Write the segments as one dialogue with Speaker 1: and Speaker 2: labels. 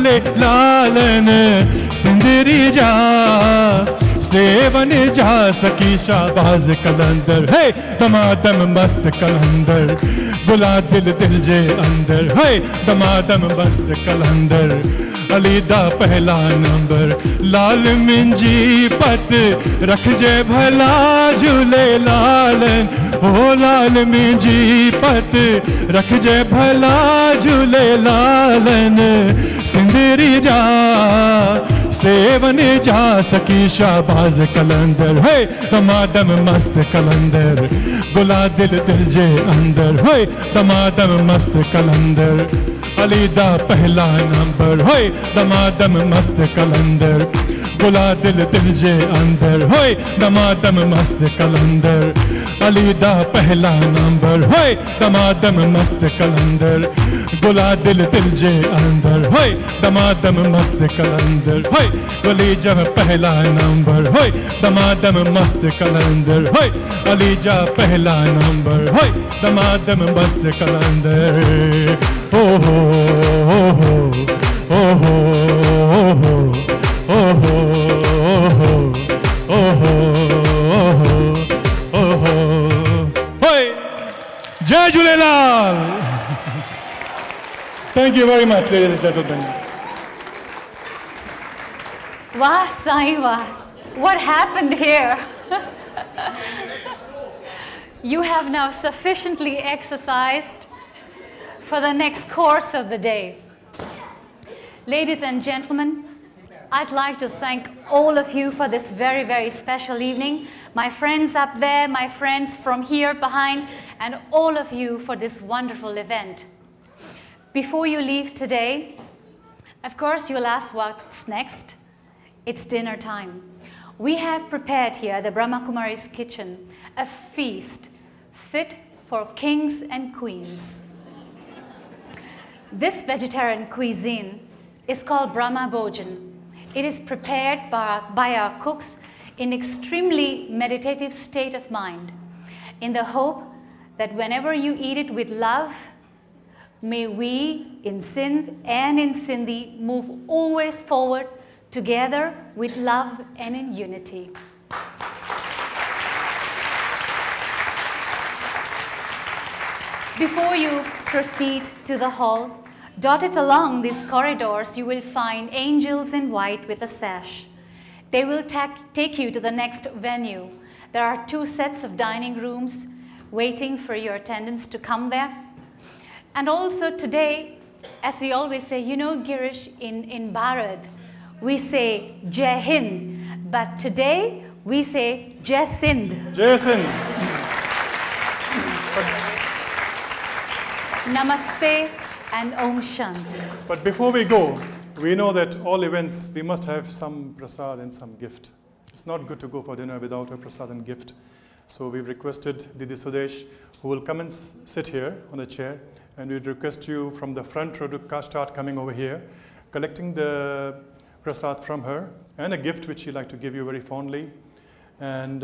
Speaker 1: झूले लालन सिंदरी जा सेवन जा सकी शाबाज कलंदर है दमादम मस्त कलंदर बुला दिल दिल जे अंदर है दमादम मस्त कलंदर अलीदा पहला नंबर लाल मिंजी पत रख जे भला झूले लालन ओ लाल मिंजी पत रख जे भला झूले लालन सिंदरी जा सेवन जा सकी शाबाज कलंदर है दमादम मस्त कलंदर बुला दिल दिल जे अंदर है दमादम मस्त कलंदर अलीदा पहला नंबर है दमादम मस्त कलंदर बुला दिल दिल जे अंदर है दमादम मस्त कलंदर अलीदा पहला नंबर है दमादम मस्त कलंदर बुला दिल दिल जे अंदर है दमादम मस्त कलंदर है गली जब पहला नंबर है दमादम मस्त कलंदर है अलीजा पहला नंबर है दमादम मस्त कलंदर ओ हो ओ हो ओ हो ओ हो ओ हो ओ हो होय जय Jhulelal Thank you very much, ladies and gentlemen.
Speaker 2: Wah, Sai, wah. What happened here? You have now sufficiently exercised for the next course of the day. Ladies and gentlemen, I'd like to thank all of you for this very, very special evening. My friends up there, my friends from here behind, and all of you for this wonderful event. Before you leave today, of course, you'll ask what's next. It's dinner time. We have prepared here, the Brahma Kumari's kitchen, a feast fit for kings and queens. This vegetarian cuisine is called Brahma Bhojan. It is prepared by our cooks in extremely meditative state of mind, in the hope that whenever you eat it with love, may we in Sindh and in Sindhi move always forward together with love and in unity. Before you proceed to the hall, dotted along these corridors, you will find angels in white with a sash. They will take you to the next venue. There are 2 sets of dining rooms waiting for your attendants to come there. And also today, as we always say, you know, Girish, in Bharat, we say Jai Hind, but today we say Jai Sindh.
Speaker 1: Jai Sindh.
Speaker 2: Namaste and Om Shanti.
Speaker 1: But before we go, we know that all events, we must have some prasad and some gift. It's not good to go for dinner without a prasad and gift. So we've requested Didi Sudesh, who will come and sit here on the chair, and we'd request you from the front row to start coming over here, collecting the prasad from her, and a gift which she'd like to give you very fondly. And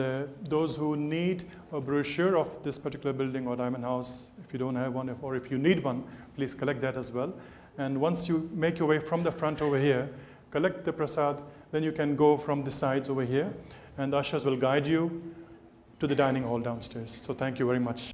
Speaker 1: those who need a brochure of this particular building or diamond house, if you don't have one, or if you need one, please collect that as well. And once you make your way from the front over here, collect the prasad, then you can go from the sides over here, and the ushers will guide you to the dining hall downstairs. So thank you very much.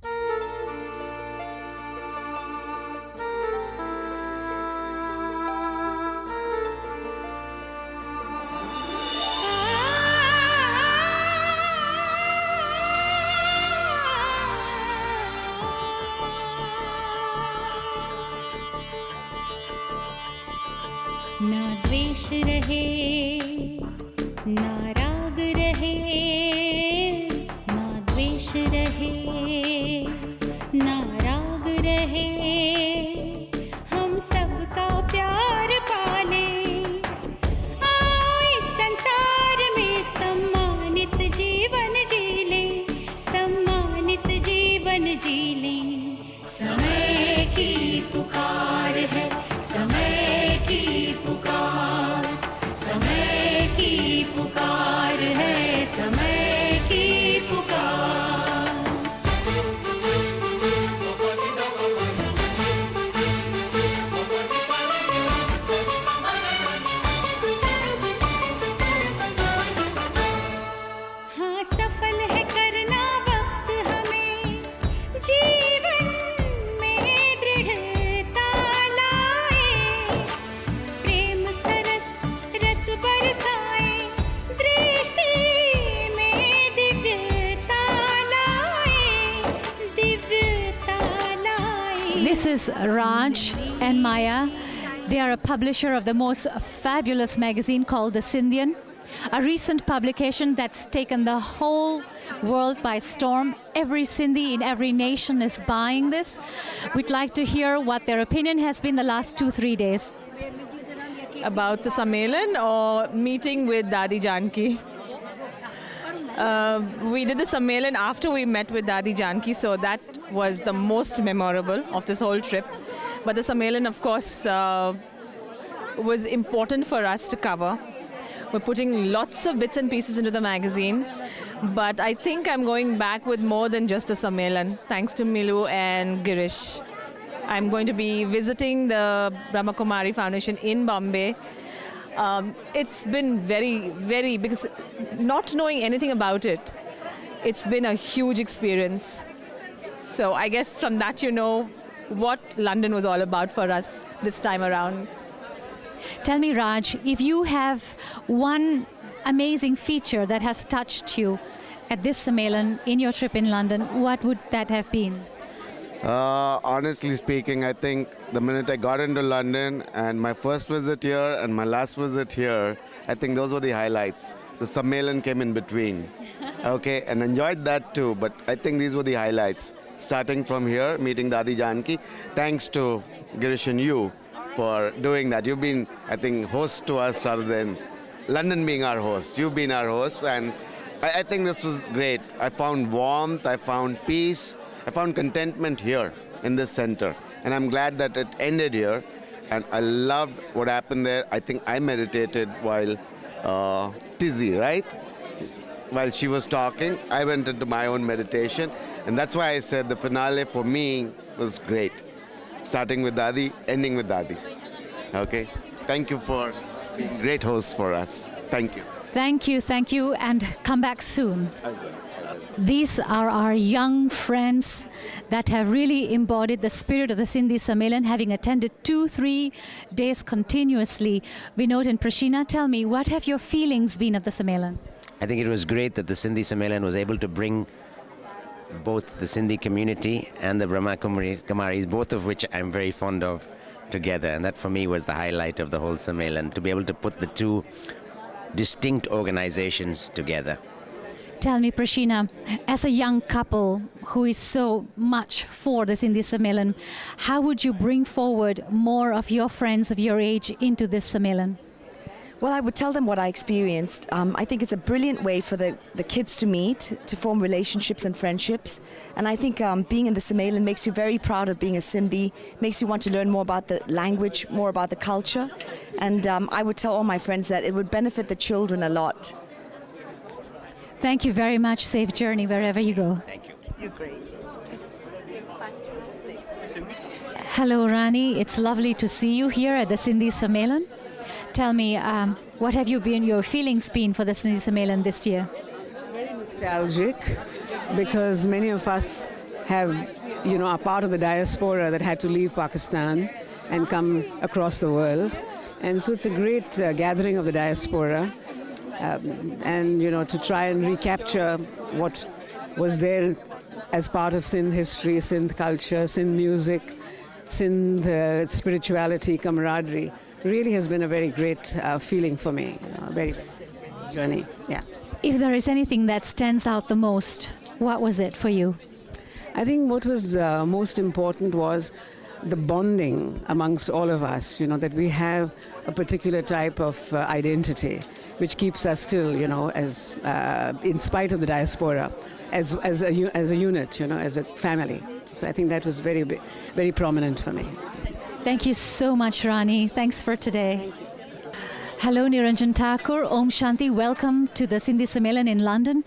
Speaker 3: ना द्वेष रहे ना राग रहे ना द्वेष रहे ना राग रहे हम सबका प्यार पाले आओ इस संसार में सम्मानित जीवन जी लें सम्मानित जीवन जी लें समय की पुकार है समय की पुकार
Speaker 2: is Raj and Maya. They are a publisher of the most fabulous magazine called The Sindhian, a recent publication that's taken the whole world by storm. Every Sindhi in every nation is buying this. We'd like to hear what their opinion has been the last 2-3 days.
Speaker 4: About the Sammelan or meeting with Dadi Janki? We did the Sammelan after we met with Dadi Janki, so that was the most memorable of this whole trip. But the Sammelan, of course, was important for us to cover. We're putting lots of bits and pieces into the magazine, but I think I'm going back with more than just the Sammelan, thanks to Milu and Girish. I'm going to be visiting the Brahma Kumari Foundation in Bombay. It's been very, because not knowing anything about it, it's been a huge experience. So I guess from that you know what London was all about for us this time around.
Speaker 2: Tell me, Raj, if you have one amazing feature that has touched you at this Sammelan in your trip in London, what would that have been?
Speaker 5: Honestly speaking, I think the minute I got into London and my first visit here and my last visit here, I think those were the highlights. The Sammelan came in between, okay, and enjoyed that too, but I think these were the highlights. Starting from here, meeting Dadi Janki, thanks to Girish and you for doing that. You've been, I think, host to us rather than London being our host. You've been our host, and I think this was great. I found warmth, I found peace, I found contentment here in this center, and I'm glad that it ended here, and I loved what happened there. I think I meditated while Tizzy, right? While she was talking, I went into my own meditation, and that's why I said the finale for me was great. Starting with Dadi, ending with Dadi. Okay? Thank you for being great hosts for us. Thank you.
Speaker 2: Thank you, and come back soon. These are our young friends that have really embodied the spirit of the Sindhi Sammelan, having attended 2-3 days continuously. Vinod and Prashina, tell me, what have your feelings been of the Sammelan?
Speaker 6: I think it was great that the Sindhi Sammelan was able to bring both the Sindhi community and the Brahma Kumaris, both of which I'm very fond of, together. And that for me was the highlight of the whole Sammelan, to be able to put the two distinct organizations together.
Speaker 2: Tell me, Prashina, as a young couple who is so much for the Sindhi Sammelan, how would you bring forward more of your friends of your age into this Sammelan?
Speaker 7: Well, I would tell them what I experienced. I think it's a brilliant way for the kids to meet, to form relationships and friendships. And I think being in the Sammelan makes you very proud of being a Sindhi, makes you want to learn more about the language, more about the culture. And I would tell all my friends that it would benefit the children a lot.
Speaker 2: Thank you very much. Safe journey wherever you go.
Speaker 6: Thank you.
Speaker 7: You're great. Fantastic.
Speaker 2: Hello, Rani. It's lovely to see you here at the Sindhi Sammelan. Tell me, what have your feelings been for the Sindhi Sammelan this year?
Speaker 8: Very nostalgic, because many of us are part of the diaspora that had to leave Pakistan and come across the world. And so it's a great gathering of the diaspora. And to try and recapture what was there as part of Sindh history, Sindh culture, Sindh music, Sindh spirituality, camaraderie, really has been a very great feeling for me. A very, very sentimental journey. Yeah.
Speaker 2: If there is anything that stands out the most, what was it for you?
Speaker 8: I think what was most important was the bonding amongst all of us, that we have a particular type of identity which keeps us still, as in spite of the diaspora, as a unit, as a family. So I think that was very, very prominent for me.
Speaker 2: Thank you so much, Rani. Thanks for today. Hello, Niranjan Thakur. Om Shanti. Welcome to the Sindhi Sammelan in London.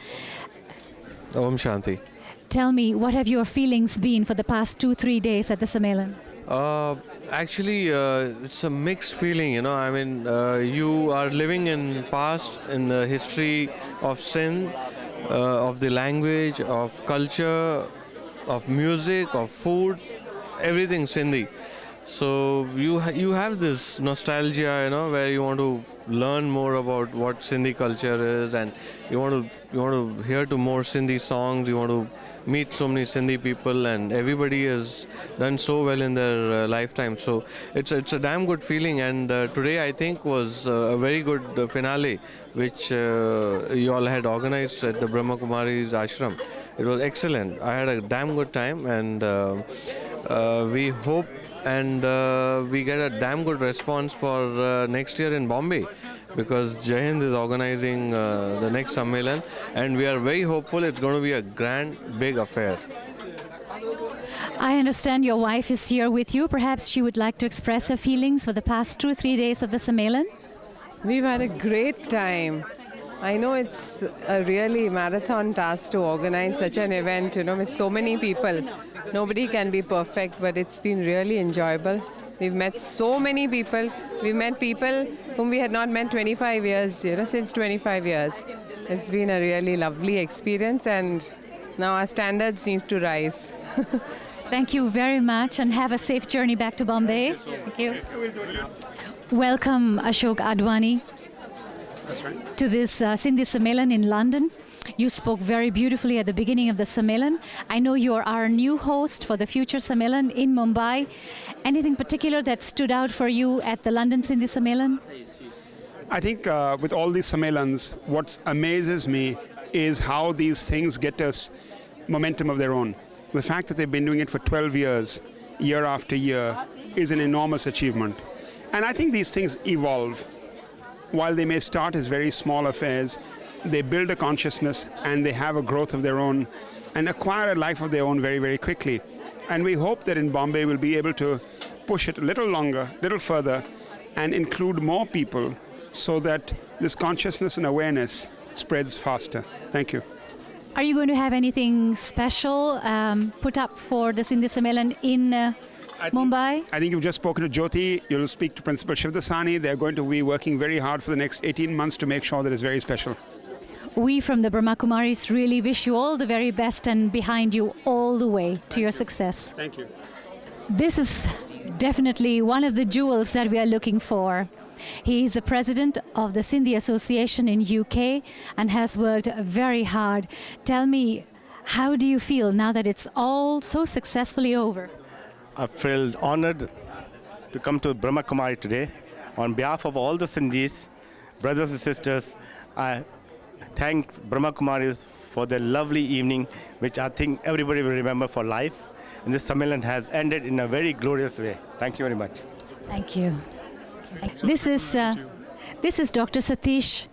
Speaker 9: Om Shanti.
Speaker 2: Tell me, what have your feelings been for the past 2-3 days at the Sammelan?
Speaker 9: Actually, it's a mixed feeling, I mean, you are living in past, in the history of Sindh, of the language, of culture, of music, of food, everything Sindhi. So you have this nostalgia, where you want to learn more about what Sindhi culture is, and you want to hear to more Sindhi songs. You want to meet so many Sindhi people, and everybody has done so well in their lifetime. So it's a damn good feeling. And today I think was a very good finale, which you all had organized at the Brahma Kumari's ashram. It was excellent. I had a damn good time, and we hope and we get a damn good response for next year in Bombay, because Jai Hind is organizing the next Sammelan, and we are very hopeful it's going to be a grand, big affair.
Speaker 2: I understand your wife is here with you. Perhaps she would like to express her feelings for the past 2-3 days of the Sammelan.
Speaker 10: We've had a great time. I know it's a really marathon task to organize such an event, with so many people. Nobody can be perfect, but it's been really enjoyable. We've met so many people. We've met people whom we had not met 25 years, since 25 years. It's been a really lovely experience, and now our standards need to rise.
Speaker 2: Thank you very much, and have a safe journey back to Bombay. Thank you. Welcome, Ashok Advani, to this Sindhi Sammelan in London. You spoke very beautifully at the beginning of the Sammelan. I know you are our new host for the future Sammelan in Mumbai. Anything particular that stood out for you at the London Sindhi Sammelan?
Speaker 11: I think with all these Sammellans, what amazes me is how these things get us momentum of their own. The fact that they've been doing it for 12 years, year after year, is an enormous achievement. And I think these things evolve. While they may start as very small affairs, they build a consciousness and they have a growth of their own and acquire a life of their own very, very quickly. And we hope that in Bombay we'll be able to push it a little longer, a little further, and include more people so that this consciousness and awareness spreads faster. Thank you.
Speaker 2: Are you going to have anything special put up for the Sindhi Sammelan in Mumbai?
Speaker 11: I think you've just spoken to Jyoti. You'll speak to Principal Shivdasani. They're going to be working very hard for the next 18 months to make sure that it's very special.
Speaker 2: We from the Brahma Kumaris really wish you all the very best and behind you all the way to your success.
Speaker 11: Thank you.
Speaker 2: This is definitely one of the jewels that we are looking for. He is the president of the Sindhi Association in UK and has worked very hard. Tell me, how do you feel now that it's all so successfully over?
Speaker 12: I feel honored to come to Brahma Kumari today. On behalf of all the Sindhis, brothers and sisters, I thank Brahma Kumaris for their lovely evening, which I think everybody will remember for life. And this Sammelan has ended in a very glorious way. Thank you very much.
Speaker 2: Thank you. This is Dr. Satish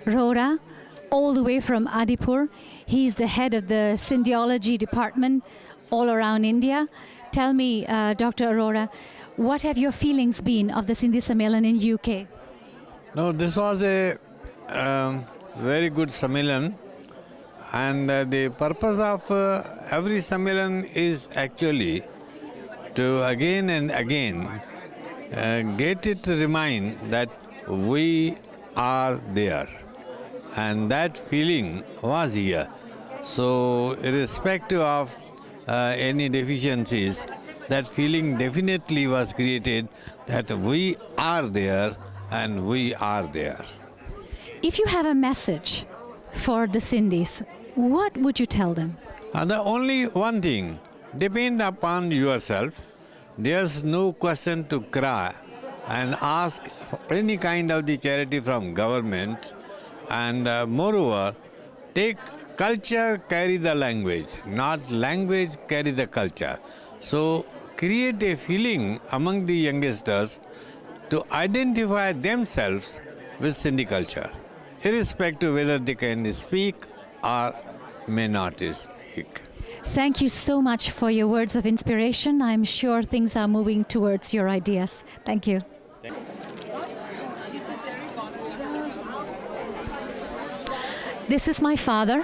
Speaker 2: Rora, all the way from Adipur. He's the head of the Sindhiology department all around India. Tell me, Dr. Arora, what have your feelings been of the Sindhi Sammelan in UK?
Speaker 13: No, this was a very good Sammelan, and the purpose of every Sammelan is actually to again and again get it to remind that we are there, and that feeling was here. So irrespective of any deficiencies, that feeling definitely was created that we are there and we are there.
Speaker 2: If you have a message for the Sindhis, what would you tell them?
Speaker 13: The only one thing, depend upon yourself. There's no question to cry and ask for any kind of the charity from government, and moreover, take culture carry the language, not language carry the culture. So create a feeling among the youngsters to identify themselves with Sindhi culture, irrespective whether they can speak or may not speak.
Speaker 2: Thank you so much for your words of inspiration. I'm sure things are moving towards your ideas. Thank you. This is my father.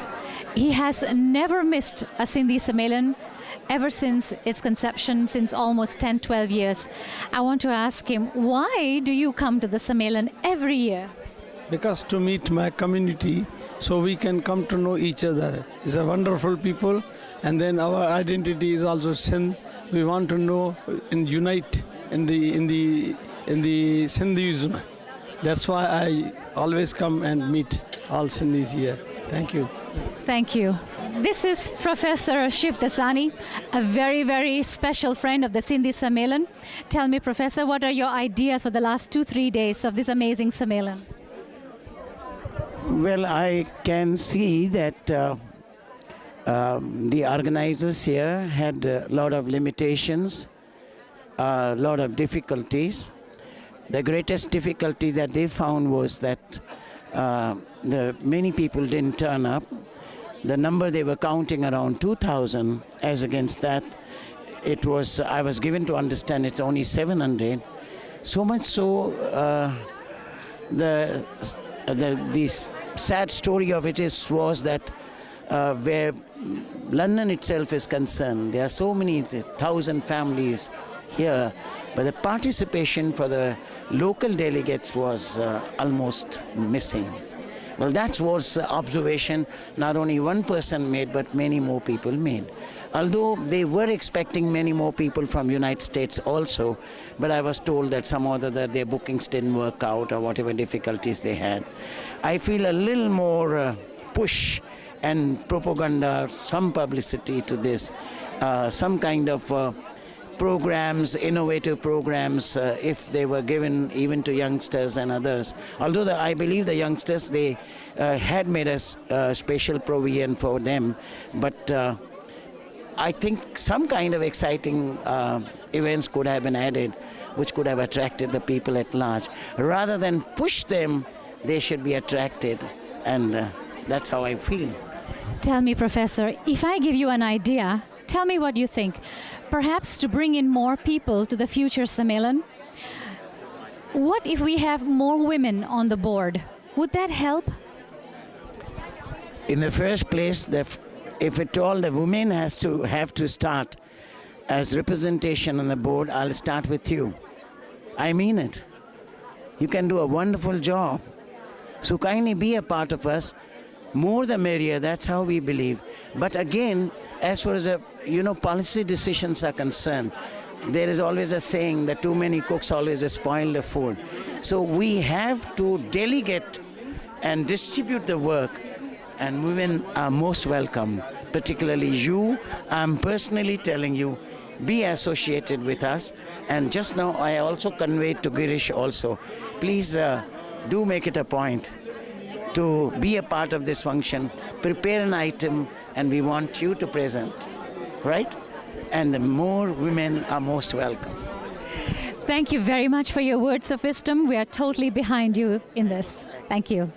Speaker 2: He has never missed a Sindhi Sammelan ever since its conception, since almost 10-12 years. I want to ask him, why do you come to the Sammelan every year?
Speaker 14: Because to meet my community, so we can come to know each other. It's a wonderful people, and then our identity is also Sindh. We want to know and unite in the Sindhism. That's why I always come and meet all Sindhis here. Thank you.
Speaker 2: Thank you. This is Professor Shiv Dasani, a very, very special friend of the Sindhi Sammelan. Tell me, Professor, what are your ideas for the last 2-3 days of this amazing Sammelan?
Speaker 15: Well, I can see that the organizers here had a lot of limitations, a lot of difficulties. The greatest difficulty that they found was that many people didn't turn up. The number they were counting around 2,000, as against that, I was given to understand it's only 700. So much so, the sad story of it was that where London itself is concerned, there are so many 1,000 families here, but the participation for the local delegates was almost missing. Well, that was observation not only one person made, but many more people made. Although they were expecting many more people from United States also, but I was told that somehow that their bookings didn't work out or whatever difficulties they had. I feel a little more push and propaganda, some publicity to this, some kind of programs, innovative programs, if they were given even to youngsters and others. Although I believe the youngsters, they had made a special provision for them, but I think some kind of exciting events could have been added, which could have attracted the people at large. Rather than push them, they should be attracted, and that's how I feel.
Speaker 2: Tell me, Professor, if I give you an idea, tell me what you think. Perhaps to bring in more people to the future Sammelan. What if we have more women on the board? Would that help?
Speaker 15: In the first place, if at all the women have to start as representation on the board, I'll start with you. I mean it. You can do a wonderful job. So kindly be a part of us. More the merrier, that's how we believe. But again, as far as policy decisions are concerned, there is always a saying that too many cooks always spoil the food. So we have to delegate and distribute the work, and women are most welcome, particularly you. I'm personally telling you, be associated with us. And just now I also conveyed to Girish also, please do make it a point to be a part of this function, prepare an item, and we want you to present, right? And the more women are most welcome.
Speaker 2: Thank you very much for your words of wisdom. We are totally behind you in this. Thank you.